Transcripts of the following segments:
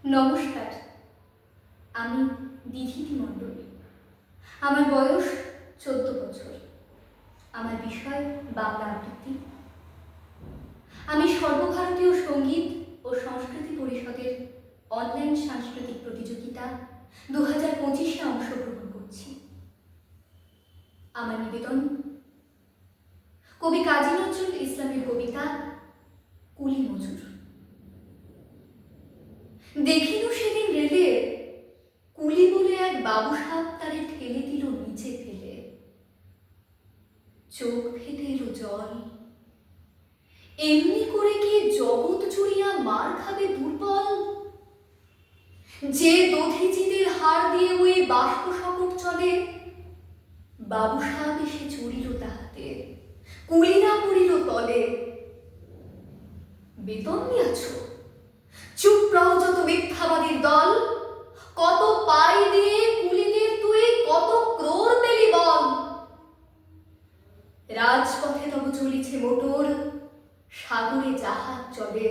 নমস্কার, আমি দিধিতি মণ্ডল। আমার বয়স 14 বছর। আমার বিষয় বাংলা আবৃত্তি। আমি সর্বভারতীয় সঙ্গীত ও সংস্কৃতি পরিষদের অনলাইন সাংস্কৃতিক প্রতিযোগিতা 2025-এ অংশগ্রহণ করছি। আমার নিবেদন কবি কাজী নজরুল ইসলামের কবিতা কুলি মজুর। দেখিনু সেদিন রেলে কুলি বলে এক বাবু সাপ তারে ঠেলে দিল নিচে ফেলে। চোখ ফেটে এলো জল। এমনি করে কি জগৎ জুড়িয়া মার খাবে দুর্বল? যে দধিচিদের হার দিয়ে ওই বাষ্প শকট চলে, বাবু সাপ এসে চড়িল তাহাতে, কুলিরা পড়িল তলে। বেতন দিয়াছ? চুপ রও যত মিথ্যাবাদীর দল। কত পাই দিয়ে কুলিদের তুই কত ক্রোড় পেলি বল? রাজপথে তব চলিছে মোটর, সাগরে জাহাজ চলে,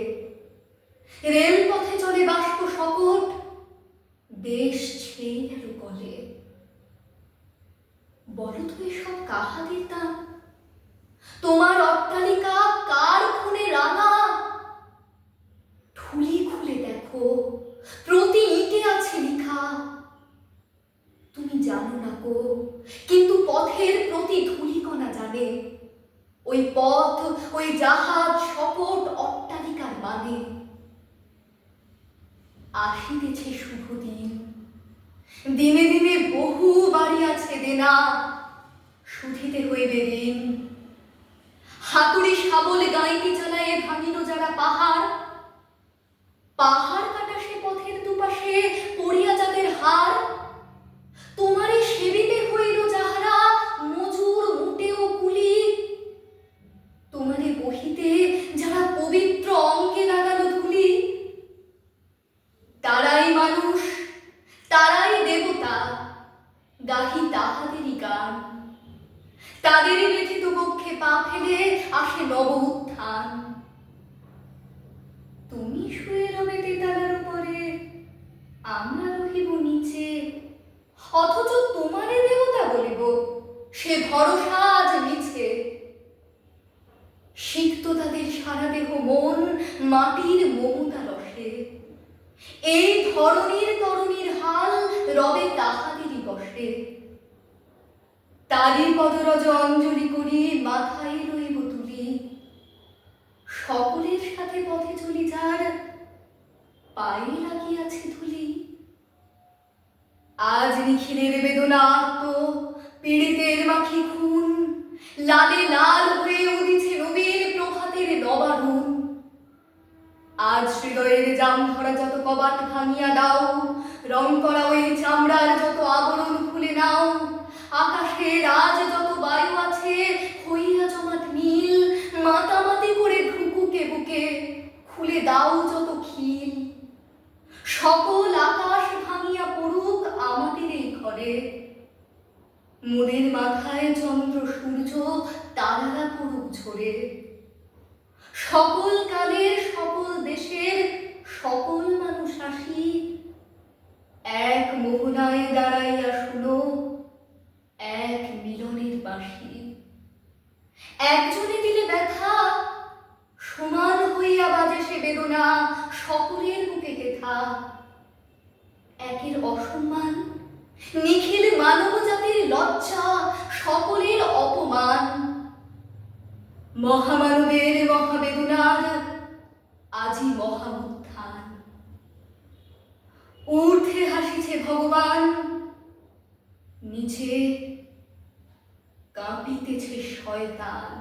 রেলপথে চলে বাষ্প শকট, দেশ ছেয়ে গেল কলে। বলো তো এসব কাহাদের দাম? তোমার অট্টালিকা কার খুনে রাঙা? ঠুলি খুলে দেখো, প্রতি ইটে আছে লিখা। তুমি জানো না গো, কিন্তু পথের প্রতি ধূলিকণা জানে। ওই পথ, ওই জাহাজ, শকট, অট্টালিকার মানে। আসিতেছে শুভ দিন, দিনে দিনে বহু বাড়ি আছে দেনা, শুধিতে হইবে ঋণ। হাতুড়ি শাবল গাঁইতি চালায়ে ভাঙিল যারা পাহাড়, পাহাড় কাটা সে পথের দুপাশে পড়িয়া যাদের হার। তোমারে সেবিতে হইল যাহারা মজুর মুটে ও কুলি, তোমারে বহিতে যারা পবিত্র অঙ্গে লাগালো ধুলি। তারাই মানুষ, তারাই দেবতা, গাহি তাহাদেরই গান। তাদেরই ব্যথিত বক্ষে পা ফেলে আসে নব উত্থান। তুমি শুয়ে রবে তেতালার উপরে, আমরা রহিব নিচে, অথচ তোমারে দেবতা বলিব, সে ভরসা আজ মিছে। সিক্ত তাদের সারা দেহ মন মাটির মমতা রসে, এই ধরনীর তরণীর হাল রবে তাহাদেরই বসে। তারই পদরজ অঞ্জলি করি মাথায় রইব তুলি, সকলের সাথে পথে চলি যার পায়ে লাগিয়াছে ধুলি। আজ নিখিলের বেদনা আর্ত, পীড়িতের মাখি খুন, লালে লাল হয়ে উদিছে নবীন প্রভাতের নবারুণ। আজ হৃদয়ের জাম ধরা যত কবাট ভাঙিয়া দাও, রং করা ওই চামড়ার যত আবরণ খুলে নাও। আকাশের আজ যত বায়ু আছে হইয়া জমাট নীল, মাতামাতি করে ঢুকুকে বুকে খুলে দাও যত খিল। সকল আকাশ ভাঙিয়া পড়ুক আমাদের এই ঘরে, মোদের মাথায় চন্দ্র সূর্য তারারা পড়ুক ঝরে। সকল কালের সকল দেশের সকল মানুষ আসি, এক মোহনায় দাঁড়াইয়া শুনো এক মিলনের বাঁশি। একজনে দিলে ব্যথা, সমান হইয়া বাজে সে বেদনা সকলের বুকে গেথা। একের অসম্মান, নিখিল মানব জাতির লজ্জা, সকলের অপমান। মহামানবের মহাবেদনার আজি মহা উত্থান। ঊর্ধ্বে হাসিছে ভগবান, নিচে কাঁপিতেছে শয়তান।